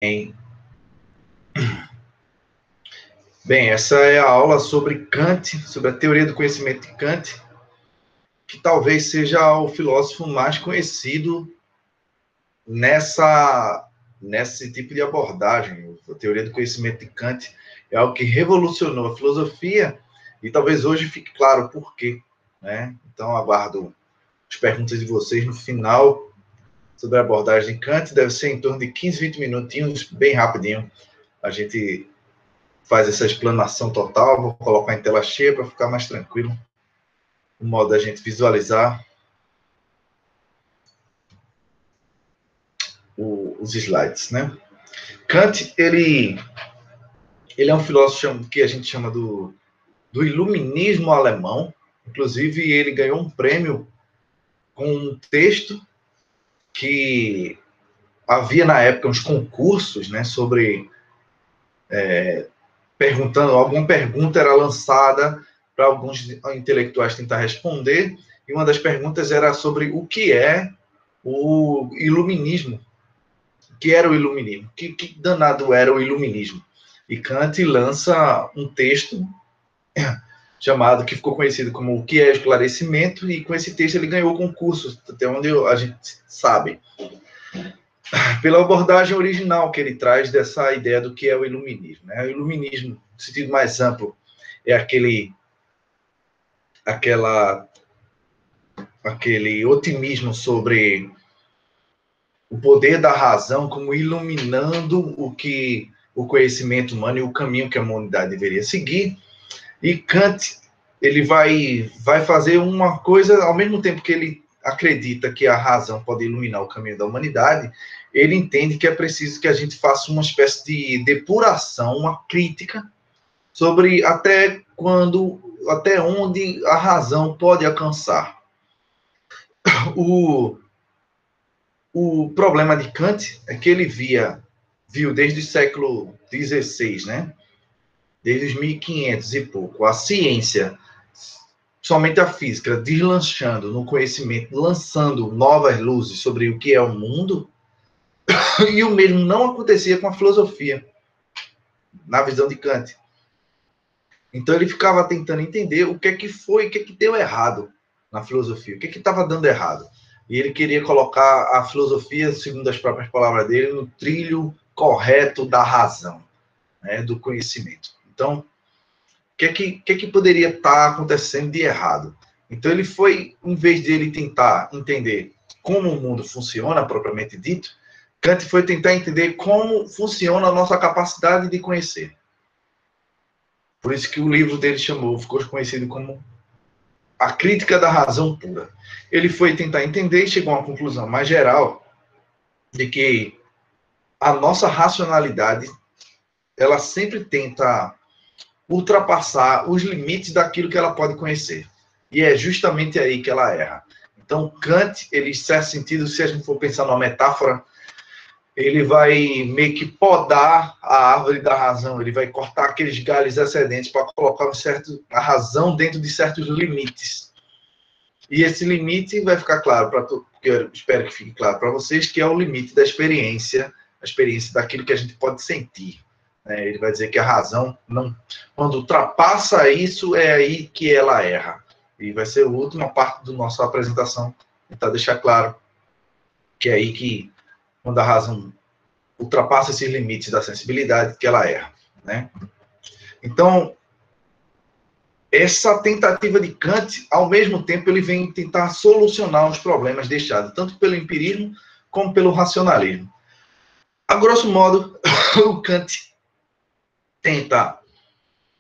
Bem, essa é a aula sobre Kant, sobre a teoria do conhecimento de Kant, que talvez seja o filósofo mais conhecido nesse tipo de abordagem. A teoria do conhecimento de Kant é algo que revolucionou a filosofia e talvez hoje fique claro por quê, né? Então, aguardo as perguntas de vocês no final sobre a abordagem de Kant. Deve ser em torno de 15, 20 minutinhos, bem rapidinho. A gente faz essa explanação total. Vou colocar em tela cheia para ficar mais tranquilo, o modo da gente visualizar os slides, né? Kant, ele é um filósofo que a gente chama do iluminismo alemão. Inclusive, ele ganhou um prêmio com um texto que havia na época uns concursos, né, sobre perguntando, alguma pergunta era lançada para alguns intelectuais tentar responder, e uma das perguntas era sobre o que é o iluminismo. O que era o iluminismo? Que danado era o iluminismo? E Kant lança um texto chamado, que ficou conhecido como O que é Esclarecimento, e com esse texto ele ganhou concursos, até onde a gente sabe, pela abordagem original que ele traz dessa ideia do que é o iluminismo, né? O iluminismo, no sentido mais amplo, é aquele otimismo sobre o poder da razão como iluminando o conhecimento humano e o caminho que a humanidade deveria seguir. E Kant, ele vai fazer uma coisa, ao mesmo tempo que ele acredita que a razão pode iluminar o caminho da humanidade, ele entende que é preciso que a gente faça uma espécie de depuração, uma crítica sobre até onde a razão pode alcançar. O problema de Kant é que ele viu desde o século XVI, né? Desde os 1500 e pouco, a ciência, somente a física, deslanchando no conhecimento, lançando novas luzes sobre o que é o mundo, e o mesmo não acontecia com a filosofia, na visão de Kant. Então ele ficava tentando entender o que é que foi, o que é que deu errado na filosofia, o que é que estava dando errado. E ele queria colocar a filosofia, segundo as próprias palavras dele, no trilho correto da razão, né, do conhecimento. Então, o que é que poderia estar acontecendo de errado? Então ele foi, em vez de ele tentar entender como o mundo funciona, propriamente dito, Kant foi tentar entender como funciona a nossa capacidade de conhecer. Por isso que o livro dele ficou conhecido como A Crítica da Razão Pura. Ele foi tentar entender e chegou a uma conclusão mais geral de que a nossa racionalidade, ela sempre tenta ultrapassar os limites daquilo que ela pode conhecer. E é justamente aí que ela erra. Então, Kant, ele, em certo sentido, se a gente for pensar numa metáfora, ele vai meio que podar a árvore da razão, ele vai cortar aqueles galhos excedentes para colocar a razão dentro de certos limites. E esse limite vai ficar claro para todos, porque eu espero que fique claro para vocês, que é o limite da experiência, a experiência daquilo que a gente pode sentir. Ele vai dizer que a razão, não, quando ultrapassa isso, é aí que ela erra. E vai ser a última parte da nossa apresentação, tentar deixar claro que é aí que, quando a razão ultrapassa esses limites da sensibilidade, que ela erra, né? Então, essa tentativa de Kant, ao mesmo tempo, ele vem tentar solucionar os problemas deixados, tanto pelo empirismo como pelo racionalismo. A grosso modo, o Kant tenta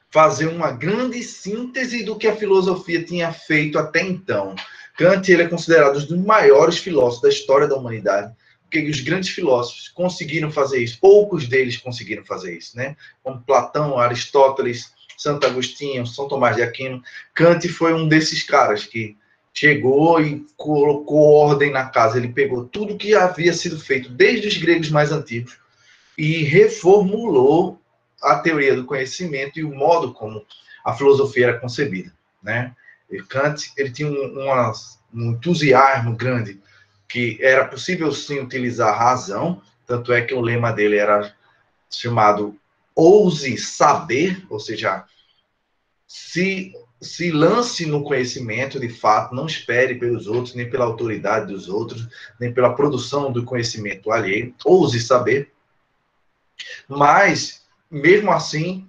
fazer uma grande síntese do que a filosofia tinha feito até então. Kant, ele é considerado um dos maiores filósofos da história da humanidade, porque os grandes filósofos conseguiram fazer isso, poucos deles conseguiram fazer isso, né? Como Platão, Aristóteles, Santo Agostinho, São Tomás de Aquino. Kant foi um desses caras que chegou e colocou ordem na casa. Ele pegou tudo que havia sido feito desde os gregos mais antigos e reformulou a teoria do conhecimento e o modo como a filosofia era concebida, né? E Kant, ele tinha um entusiasmo grande que era possível sim utilizar a razão, Tanto é que o lema dele era chamado Ouse Saber, ou seja, se lance no conhecimento, de fato, não espere pelos outros, nem pela autoridade dos outros, nem pela produção do conhecimento alheio, ouse saber. Mas, mesmo assim,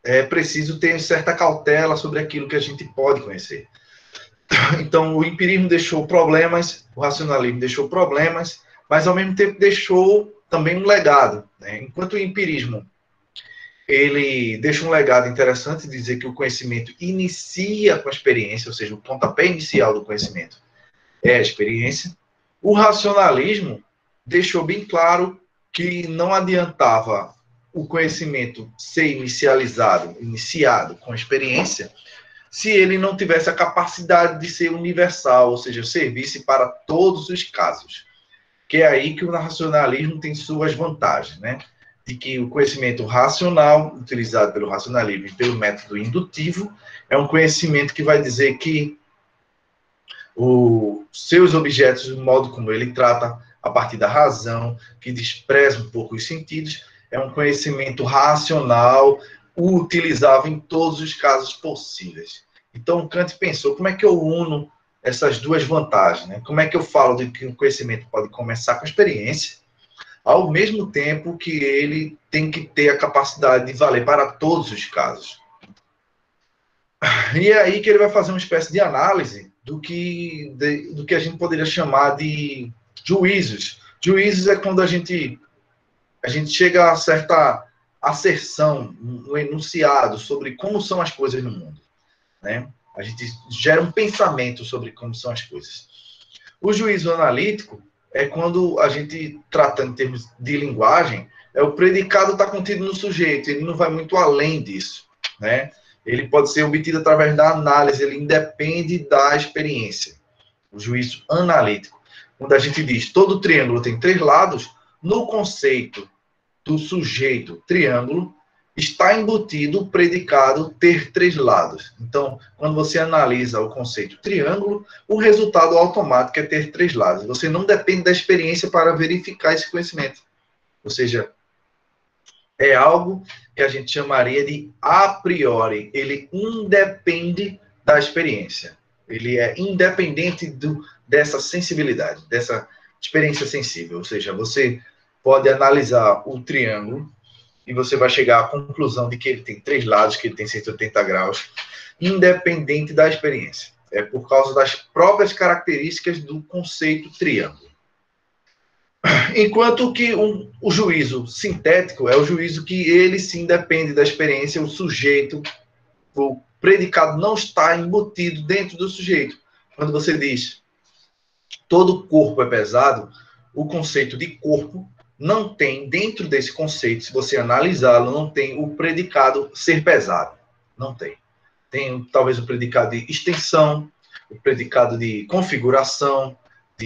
é preciso ter certa cautela sobre aquilo que a gente pode conhecer. Então, o empirismo deixou problemas, o racionalismo deixou problemas, mas, ao mesmo tempo, deixou também um legado, né? Enquanto o empirismo ele deixa um legado interessante, dizer que o conhecimento inicia com a experiência, ou seja, o pontapé inicial do conhecimento é a experiência. O racionalismo deixou bem claro que não adiantava o conhecimento ser iniciado com a experiência, se ele não tivesse a capacidade de ser universal, ou seja, servisse para todos os casos. Que é aí que o racionalismo tem suas vantagens, né? De que o conhecimento racional, utilizado pelo racionalismo e pelo método indutivo, é um conhecimento que vai dizer que os seus objetos, o modo como ele trata, a partir da razão, que despreza um pouco os sentidos, é um conhecimento racional, utilizável em todos os casos possíveis. Então, Kant pensou, como é que eu uno essas duas vantagens, né? Como é que eu falo de que o conhecimento pode começar com a experiência, ao mesmo tempo que ele tem que ter a capacidade de valer para todos os casos. E é aí que ele vai fazer uma espécie de análise do que a gente poderia chamar de juízos. Juízos é quando a gente chega a certa asserção, um enunciado sobre como são as coisas no mundo, né? A gente gera um pensamento sobre como são as coisas. O juízo analítico é quando a gente, tratando em termos de linguagem, o predicado está contido no sujeito, ele não vai muito além disso, né? Ele pode ser obtido através da análise, ele independe da experiência. O juízo analítico. Quando a gente diz todo triângulo tem três lados, no conceito do sujeito triângulo, está embutido o predicado ter três lados. Então, quando você analisa o conceito triângulo, o resultado automático é ter três lados. Você não depende da experiência para verificar esse conhecimento. Ou seja, é algo que a gente chamaria de a priori. Ele independe da experiência. Ele é independente dessa sensibilidade, dessa experiência sensível. Ou seja, você pode analisar o triângulo e você vai chegar à conclusão de que ele tem três lados, que ele tem 180 graus, independente da experiência. É por causa das próprias características do conceito triângulo. Enquanto que o juízo sintético é o juízo que ele sim depende da experiência, o sujeito, o predicado não está embutido dentro do sujeito. Quando você diz todo corpo é pesado, o conceito de corpo não tem, dentro desse conceito, se você analisá-lo, não tem o predicado ser pesado. Não tem. Tem talvez o predicado de extensão, o predicado de configuração,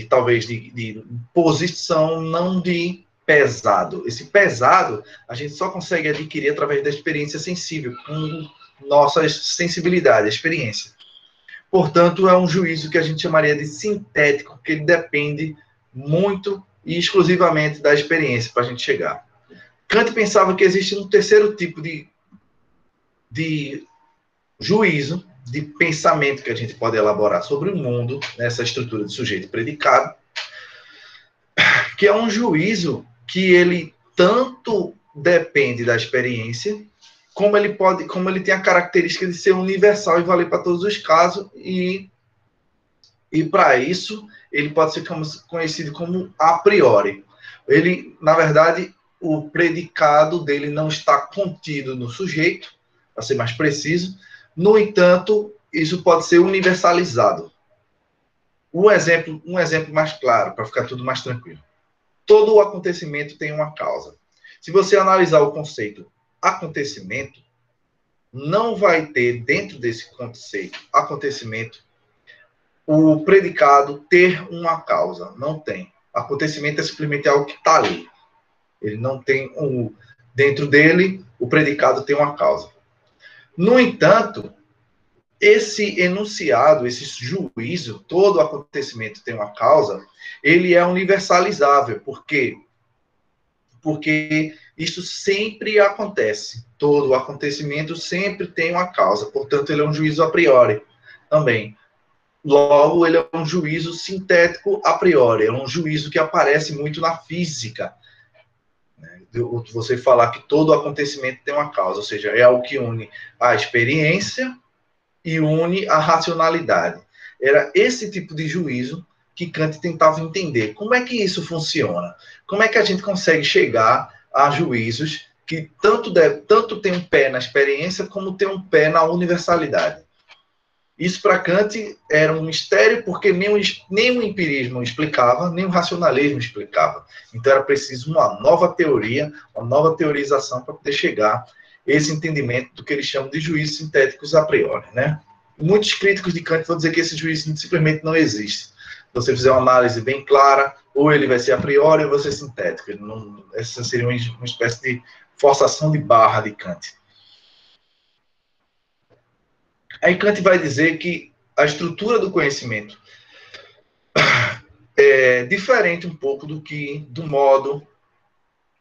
talvez de posição, não de pesado. Esse pesado a gente só consegue adquirir através da experiência sensível, com nossas sensibilidades, experiência. Portanto, é um juízo que a gente chamaria de sintético, porque ele depende muito e exclusivamente da experiência para a gente chegar. Kant pensava que existe um terceiro tipo de juízo, de pensamento que a gente pode elaborar sobre o mundo, nessa estrutura de sujeito predicado, que é um juízo que ele tanto depende da experiência, como ele tem a característica de ser universal e valer para todos os casos, e para isso ele pode ser conhecido como a priori. Ele, na verdade, o predicado dele não está contido no sujeito, para ser mais preciso. No entanto, isso pode ser universalizado. Um exemplo mais claro, para ficar tudo mais tranquilo. Todo o acontecimento tem uma causa. Se você analisar o conceito acontecimento, não vai ter dentro desse conceito acontecimento o predicado ter uma causa. Não tem. Acontecimento é simplesmente algo que está ali. Ele não tem dentro dele, o predicado tem uma causa. No entanto, esse enunciado, esse juízo, todo acontecimento tem uma causa, ele é universalizável, porque porque isso sempre acontece. Todo acontecimento sempre tem uma causa, portanto, ele é um juízo a priori também. Logo, ele é um juízo sintético a priori, é um juízo que aparece muito na física. Você falar que todo acontecimento tem uma causa, ou seja, é algo que une a experiência e une a racionalidade. Era esse tipo de juízo que Kant tentava entender. Como é que isso funciona? Como é que a gente consegue chegar a juízos que tanto tem um pé na experiência como tem um pé na universalidade? Isso para Kant era um mistério, porque nem o empirismo explicava, nem o racionalismo explicava. Então era preciso uma nova teoria, uma nova teorização para poder chegar a esse entendimento do que eles chamam de juízos sintéticos a priori, né? Muitos críticos de Kant vão dizer que esse juízo simplesmente não existe. Se você fizer uma análise bem clara, ou ele vai ser a priori ou vai ser sintético. Essa seria uma espécie de forçação de barra de Kant. Aí Kant vai dizer que a estrutura do conhecimento é diferente um pouco do modo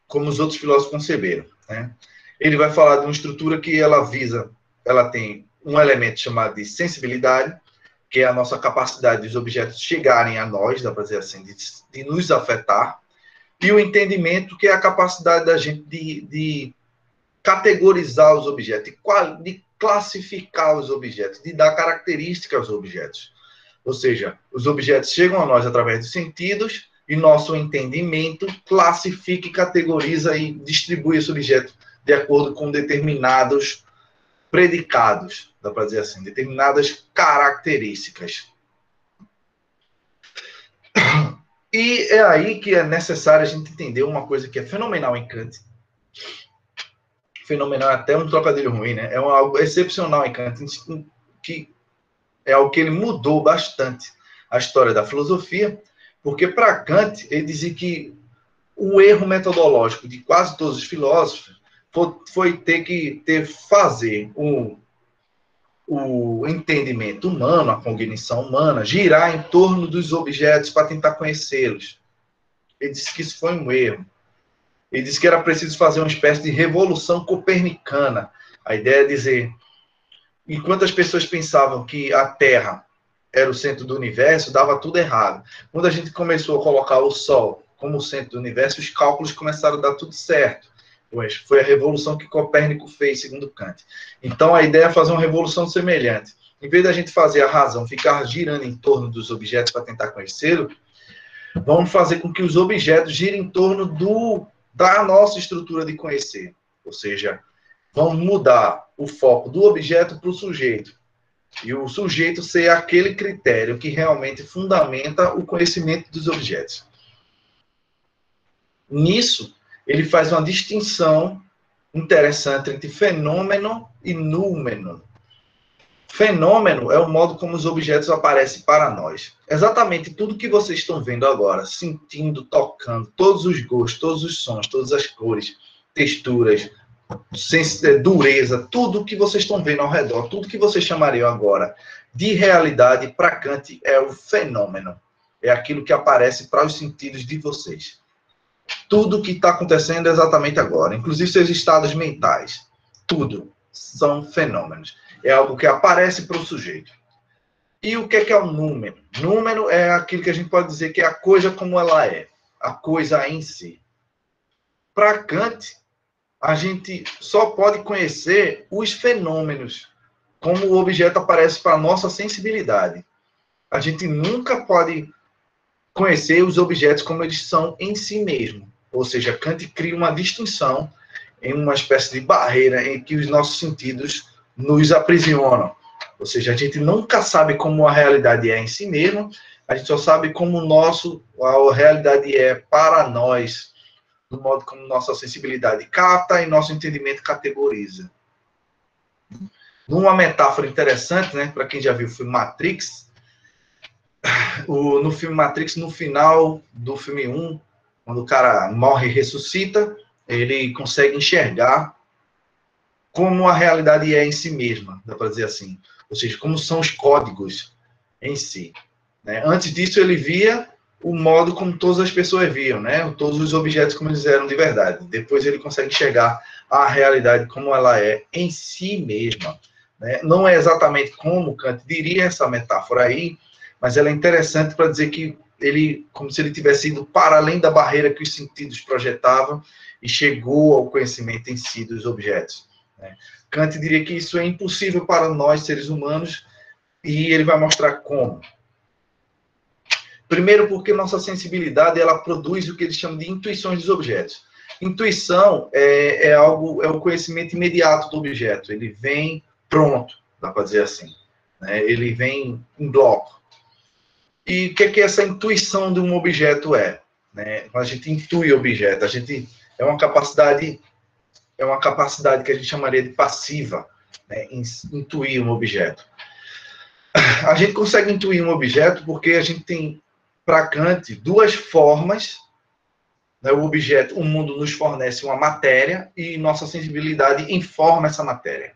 como os outros filósofos conceberam, né? Ele vai falar de uma estrutura que ela tem um elemento chamado de sensibilidade, que é a nossa capacidade dos objetos chegarem a nós, dá para dizer assim, de nos afetar, e o entendimento, que é a capacidade da gente de categorizar os objetos, de classificar os objetos, de dar características aos objetos. Ou seja, os objetos chegam a nós através dos sentidos e nosso entendimento classifica, categoriza e distribui esse objeto de acordo com determinados predicados, dá para dizer assim, determinadas características. E é aí que é necessário a gente entender uma coisa que é fenomenal em Kant. Fenomenal, até um trocadilho ruim, né? É algo excepcional em Kant, que é algo que ele mudou bastante a história da filosofia, porque para Kant, ele dizia que o erro metodológico de quase todos os filósofos foi fazer o entendimento humano, a cognição humana, girar em torno dos objetos para tentar conhecê-los. Ele disse que isso foi um erro. Ele disse que era preciso fazer uma espécie de revolução copernicana. A ideia é dizer, enquanto as pessoas pensavam que a Terra era o centro do universo, dava tudo errado. Quando a gente começou a colocar o Sol como o centro do universo, os cálculos começaram a dar tudo certo. Pois foi a revolução que Copérnico fez, segundo Kant. Então, a ideia é fazer uma revolução semelhante. Em vez da gente fazer a razão ficar girando em torno dos objetos para tentar conhecê-los, vamos fazer com que os objetos girem em torno da nossa estrutura de conhecer. Ou seja, vamos mudar o foco do objeto para o sujeito. E o sujeito ser aquele critério que realmente fundamenta o conhecimento dos objetos. Nisso, ele faz uma distinção interessante entre fenômeno e númeno. Fenômeno é o modo como os objetos aparecem para nós. Exatamente tudo que vocês estão vendo agora, sentindo, tocando, todos os gostos, todos os sons, todas as cores, texturas, dureza, tudo que vocês estão vendo ao redor, tudo que vocês chamariam agora de realidade, para Kant é o fenômeno. É aquilo que aparece para os sentidos de vocês. Tudo que está acontecendo exatamente agora, inclusive seus estados mentais, tudo são fenômenos. É algo que aparece para o sujeito. E o que é o número? Número é aquilo que a gente pode dizer que é a coisa como ela é, a coisa em si. Para Kant, a gente só pode conhecer os fenômenos, como o objeto aparece para a nossa sensibilidade. A gente nunca pode conhecer os objetos como eles são em si mesmos. Ou seja, Kant cria uma distinção em uma espécie de barreira em que os nossos sentidos nos aprisionam. Ou seja, a gente nunca sabe como a realidade é em si mesmo, a gente só sabe como a realidade é para nós, do modo como nossa sensibilidade capta e nosso entendimento categoriza. Numa metáfora interessante, né, para quem já viu o filme Matrix, no filme Matrix, no final do filme 1, quando o cara morre e ressuscita, ele consegue enxergar como a realidade é em si mesma, dá para dizer assim. Ou seja, como são os códigos em si. Né? Antes disso, ele via o modo como todas as pessoas viam, né? Todos os objetos como eles eram de verdade. Depois ele consegue enxergar a realidade como ela é em si mesma, né? Não é exatamente como Kant diria essa metáfora aí, mas ela é interessante para dizer que ele, como se ele tivesse ido para além da barreira que os sentidos projetavam e chegou ao conhecimento em si dos objetos, né? Kant diria que isso é impossível para nós, seres humanos, e ele vai mostrar como. Primeiro, porque nossa sensibilidade ela produz o que eles chamam de intuições dos objetos. Intuição é o conhecimento imediato do objeto. Ele vem pronto, dá para dizer assim, né? Ele vem em bloco. E o que essa intuição de um objeto é? Né? A gente intui o objeto. A gente é uma capacidade que a gente chamaria de passiva, né? Intuir um objeto. A gente consegue intuir um objeto porque a gente tem, para Kant, duas formas, né? O objeto, o mundo nos fornece uma matéria e nossa sensibilidade informa essa matéria.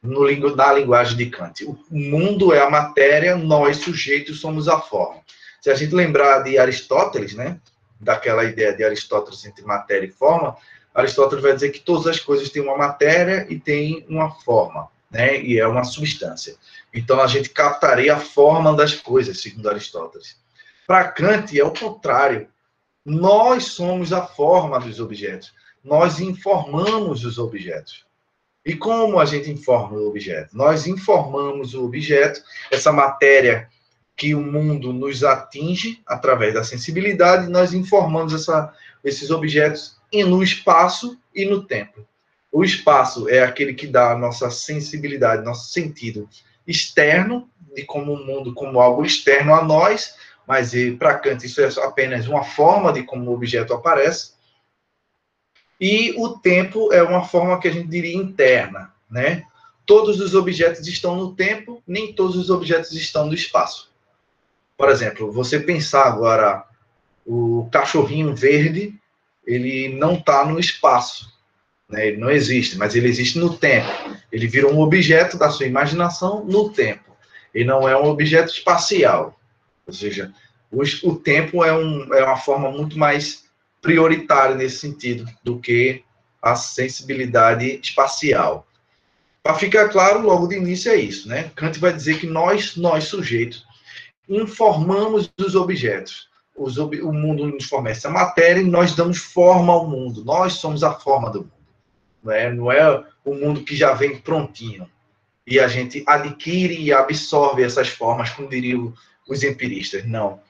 Na linguagem de Kant. O mundo é a matéria, nós, sujeitos, somos a forma. Se a gente lembrar de Aristóteles, né? Daquela ideia de Aristóteles entre matéria e forma, Aristóteles vai dizer que todas as coisas têm uma matéria e têm uma forma, né? E é uma substância. Então, a gente captaria a forma das coisas, segundo Aristóteles. Para Kant, é o contrário. Nós somos a forma dos objetos. Nós informamos os objetos. E como a gente informa o objeto? Nós informamos o objeto, essa matéria que o mundo nos atinge através da sensibilidade, nós informamos esses objetos no espaço e no tempo. O espaço é aquele que dá a nossa sensibilidade, nosso sentido externo, de como o mundo como algo externo a nós, mas para Kant isso é apenas uma forma de como o objeto aparece. E o tempo é uma forma que a gente diria interna, né? Todos os objetos estão no tempo, nem todos os objetos estão no espaço. Por exemplo, você pensar agora, o cachorrinho verde, ele não está no espaço, né? Ele não existe, mas ele existe no tempo. Ele vira um objeto da sua imaginação no tempo. Ele não é um objeto espacial. Ou seja, o tempo é uma forma muito mais prioritária nesse sentido do que a sensibilidade espacial. Para ficar claro, logo de início é isso, né? Kant vai dizer que nós sujeitos, informamos os objetos. O mundo nos fornece a matéria e nós damos forma ao mundo. Nós somos a forma do mundo. Não é o mundo que já vem prontinho. E a gente adquire e absorve essas formas, como diriam os empiristas. Não.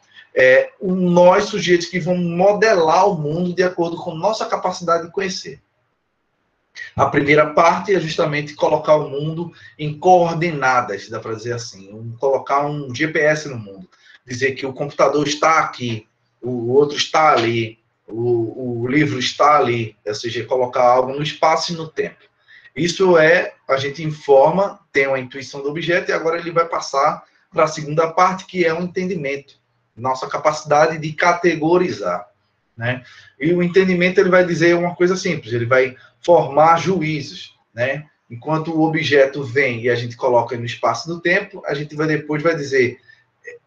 Nós, sujeitos que vamos modelar o mundo de acordo com nossa capacidade de conhecer. A primeira parte é justamente colocar o mundo em coordenadas, dá para dizer assim, colocar um GPS no mundo. Dizer que o computador está aqui, o outro está ali, o livro está ali, ou seja, colocar algo no espaço e no tempo. Isso a gente informa, tem uma intuição do objeto, e agora ele vai passar para a segunda parte, que é o entendimento, nossa capacidade de categorizar, né? E o entendimento, ele vai dizer uma coisa simples, ele vai formar juízos, né? Enquanto o objeto vem e a gente coloca no espaço do tempo, a gente depois vai dizer,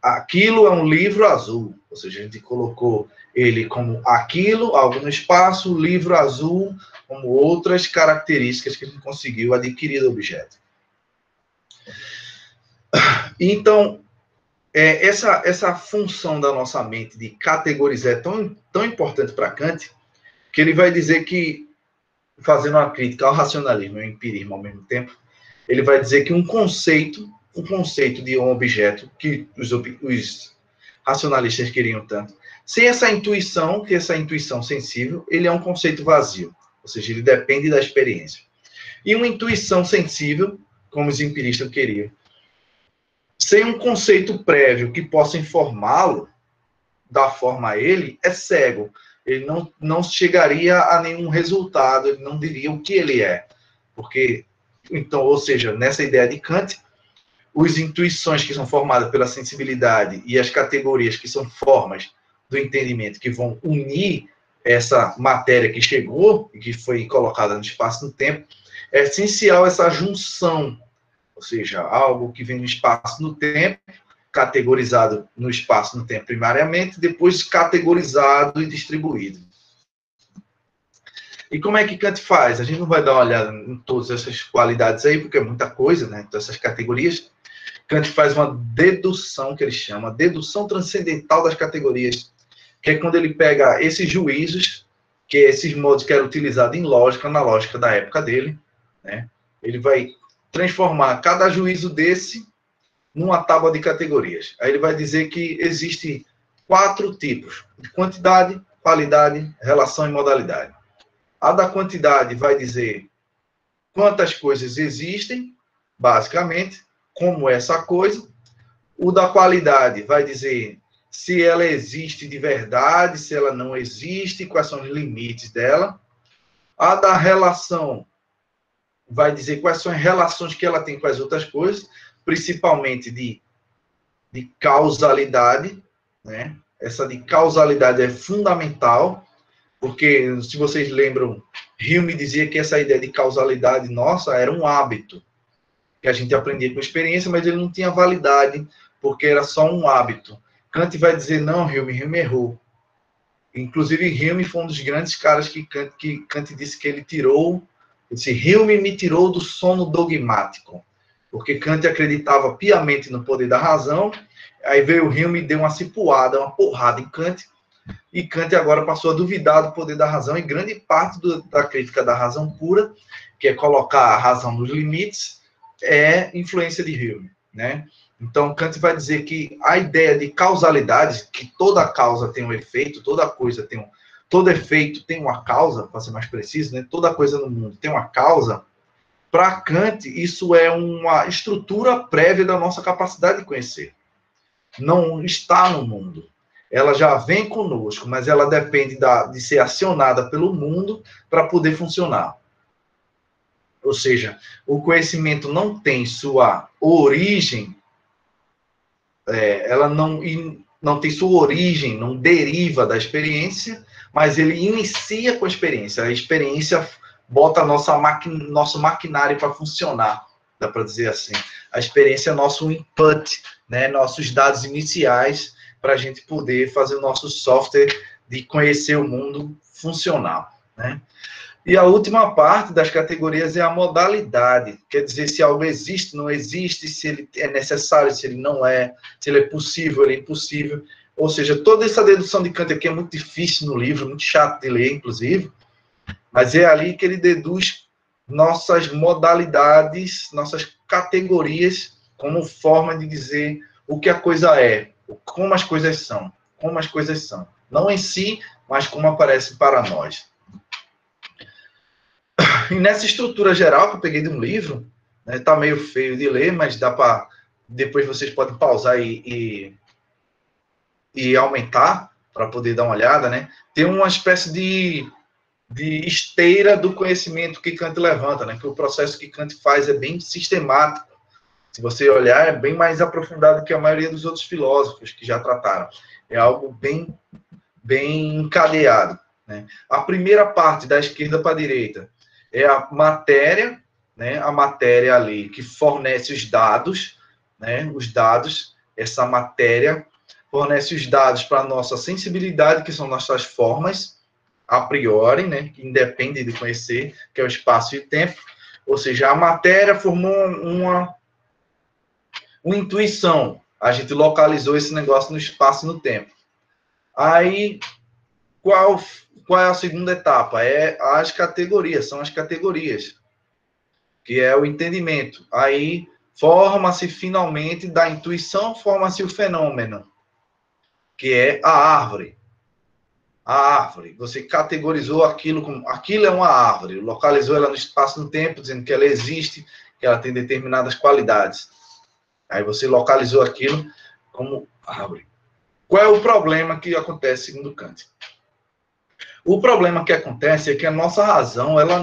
aquilo é um livro azul, ou seja, a gente colocou ele como aquilo, algo no espaço, livro azul, como outras características que a gente conseguiu adquirir do objeto. Então, essa função da nossa mente de categorizar é tão importante para Kant, que ele vai dizer que, fazendo uma crítica ao racionalismo e ao empirismo ao mesmo tempo, ele vai dizer que um conceito de um objeto, que os racionalistas queriam tanto, sem essa intuição, que essa intuição sensível, ele é um conceito vazio, ou seja, ele depende da experiência. E uma intuição sensível, como os empiristas queriam, sem um conceito prévio que possa informá-lo, dar forma a ele, é cego. Ele não chegaria a nenhum resultado, ele não diria o que ele é. Porque, então, ou seja, nessa ideia de Kant, as intuições que são formadas pela sensibilidade e as categorias que são formas do entendimento que vão unir essa matéria que chegou e que foi colocada no espaço e no tempo, é essencial essa junção, ou seja, algo que vem no espaço e no tempo categorizado no espaço e no tempo primariamente, depois categorizado e distribuído. E como é que Kant faz? A gente não vai dar uma olhada em todas essas qualidades aí, porque é muita coisa, né? Todas essas categorias. Kant faz uma dedução, que ele chama, dedução transcendental das categorias, que é quando ele pega esses juízos, que é esses modos que eram utilizados em lógica, na lógica da época dele, né? Ele vai transformar cada juízo desse numa tábua de categorias. Aí ele vai dizer que existe 4 tipos: de quantidade, qualidade, relação e modalidade. A da quantidade vai dizer quantas coisas existem, basicamente, como essa coisa. O da qualidade vai dizer se ela existe de verdade, se ela não existe, quais são os limites dela. A da relação vai dizer quais são as relações que ela tem com as outras coisas, principalmente de causalidade, né? Essa de causalidade é fundamental, porque, se vocês lembram, Hume dizia que essa ideia de causalidade nossa era um hábito, que a gente aprendia com experiência, mas ele não tinha validade, porque era só um hábito. Kant vai dizer, não, Hume errou. Inclusive, Hume foi um dos grandes caras que Kant disse que ele tirou, ele disse, Hume me tirou do sono dogmático, porque Kant acreditava piamente no poder da razão, aí veio Hume e deu uma cipuada, uma porrada em Kant, e Kant agora passou a duvidar do poder da razão, e grande parte da crítica da razão pura, que é colocar a razão nos limites, é influência de Hume, né? Então, Kant vai dizer que a ideia de causalidade, que toda causa tem um efeito, toda coisa tem todo efeito tem uma causa, para ser mais preciso, né? Toda coisa no mundo tem uma causa. Para Kant, isso é uma estrutura prévia da nossa capacidade de conhecer. Não está no mundo. Ela já vem conosco, mas ela depende de ser acionada pelo mundo para poder funcionar. Ou seja, o conhecimento não tem sua origem, ela não tem sua origem, não deriva da experiência, mas ele inicia com a experiência. A experiência bota nosso maquinário para funcionar, dá para dizer assim. A experiência é nosso input, né? Nossos dados iniciais, para a gente poder fazer o nosso software de conhecer o mundo funcionar, né? E a última parte das categorias é a modalidade, quer dizer, se algo existe, não existe, se ele é necessário, se ele não é, se ele é possível, ele é impossível. Ou seja, toda essa dedução de Kant aqui é muito difícil no livro, muito chato de ler, inclusive, mas é ali que ele deduz nossas modalidades, nossas categorias, como forma de dizer o que a coisa é, como as coisas são, não em si, mas como aparece para nós. E nessa estrutura geral que eu peguei de um livro, né, tá meio feio de ler, mas dá para depois vocês podem pausar e aumentar para poder dar uma olhada, né? Tem uma espécie de esteira do conhecimento que Kant levanta, né? Que o processo que Kant faz é bem sistemático. Se você olhar, é bem mais aprofundado que a maioria dos outros filósofos que já trataram. É algo bem encadeado, né? A primeira parte, da esquerda para a direita, é a matéria, né? A matéria ali que fornece os dados, né? Os dados, essa matéria fornece os dados para a nossa sensibilidade, que são nossas formas, a priori, né? Que independe de conhecer, que é o espaço e o tempo. Ou seja, a matéria formou uma intuição. A gente localizou esse negócio no espaço e no tempo. Aí, qual é a segunda etapa? São as categorias, que é o entendimento. Aí, forma-se finalmente, da intuição, forma-se o fenômeno, que é a árvore. A árvore, você categorizou aquilo como, aquilo é uma árvore, localizou ela no espaço e no tempo, dizendo que ela existe, que ela tem determinadas qualidades. Aí você localizou aquilo como árvore. Qual é o problema que acontece segundo Kant? O problema que acontece é que a nossa razão, ela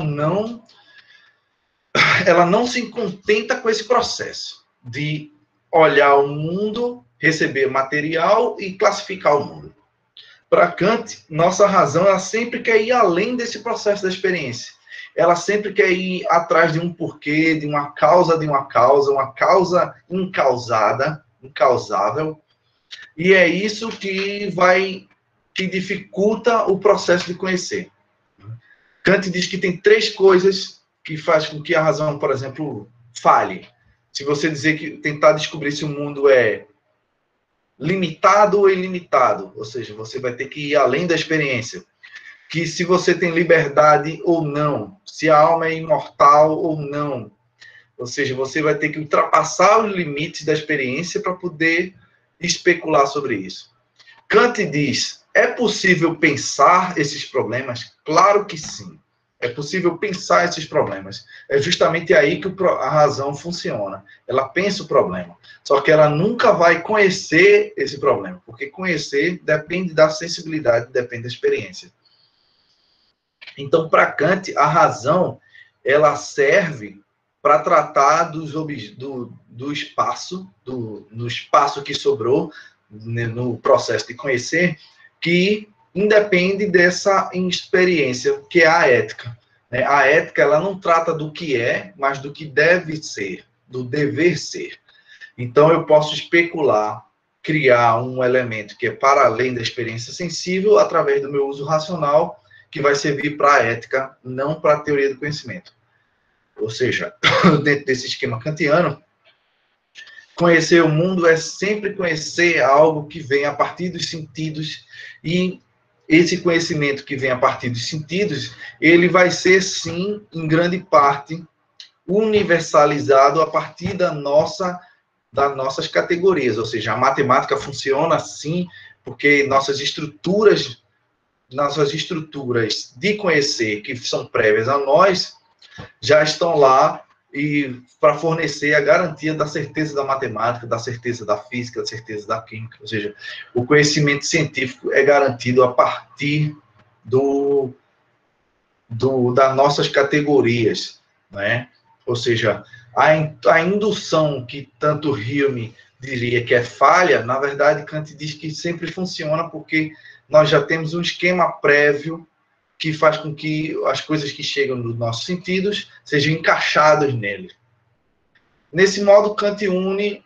não se contenta com esse processo de olhar o mundo, receber material e classificar o mundo. Para Kant, nossa razão, ela sempre quer ir além desse processo da experiência. Ela sempre quer ir atrás de um porquê, de uma causa, uma causa incausada, incausável, e é isso que dificulta o processo de conhecer. Kant diz que tem 3 coisas que faz com que a razão, por exemplo, falhe. Se você dizer que tentar descobrir se o mundo é limitado ou ilimitado, ou seja, você vai ter que ir além da experiência. Que se você tem liberdade ou não, se a alma é imortal ou não. Ou seja, você vai ter que ultrapassar os limites da experiência para poder especular sobre isso. Kant diz, é possível pensar esses problemas? Claro que sim. É possível pensar esses problemas. É justamente aí que a razão funciona. Ela pensa o problema. Só que ela nunca vai conhecer esse problema, porque conhecer depende da sensibilidade, depende da experiência. Então, para Kant, a razão ela serve para tratar do espaço, no espaço que sobrou no processo de conhecer, que independe dessa experiência, que é a ética. A ética ela não trata do que é, mas do que deve ser, do dever ser. Então, eu posso especular, criar um elemento que é para além da experiência sensível, através do meu uso racional, que vai servir para a ética, não para a teoria do conhecimento. Ou seja, dentro desse esquema kantiano, conhecer o mundo é sempre conhecer algo que vem a partir dos sentidos, e esse conhecimento que vem a partir dos sentidos, ele vai ser, sim, em grande parte, universalizado a partir das nossas categorias. Ou seja, a matemática funciona assim, porque nossas estruturas de conhecer, que são prévias a nós, já estão lá e para fornecer a garantia da certeza da matemática, da certeza da física, da certeza da química. Ou seja, o conhecimento científico é garantido a partir das nossas categorias, né? Ou seja, a indução que tanto Hume diria que é falha, na verdade, Kant diz que sempre funciona porque nós já temos um esquema prévio que faz com que as coisas que chegam nos nossos sentidos sejam encaixadas nele. Nesse modo, Kant une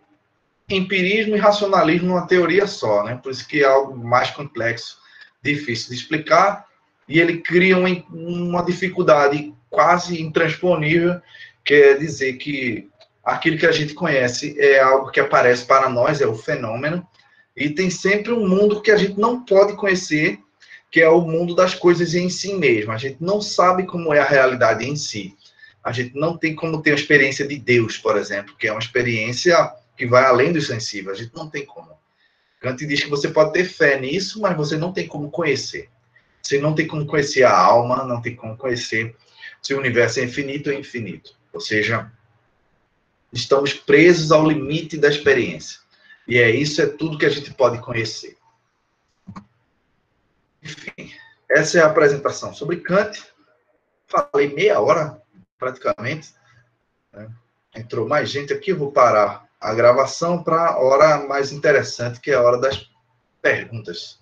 empirismo e racionalismo numa teoria só, né? Por isso que é algo mais complexo, difícil de explicar, e ele cria uma dificuldade quase intransponível, que é dizer que aquilo que a gente conhece é algo que aparece para nós, é o fenômeno, e tem sempre um mundo que a gente não pode conhecer, que é o mundo das coisas em si mesmo. A gente não sabe como é a realidade em si. A gente não tem como ter a experiência de Deus, por exemplo, que é uma experiência que vai além do sensível. A gente não tem como. Kant diz que você pode ter fé nisso, mas você não tem como conhecer. Você não tem como conhecer a alma, não tem como conhecer se o universo é infinito ou infinito. Ou seja, estamos presos ao limite da experiência. E isso é tudo que a gente pode conhecer. Enfim, essa é a apresentação sobre Kant. Falei meia hora, praticamente. Né? Entrou mais gente aqui, eu vou parar a gravação para a hora mais interessante, que é a hora das perguntas.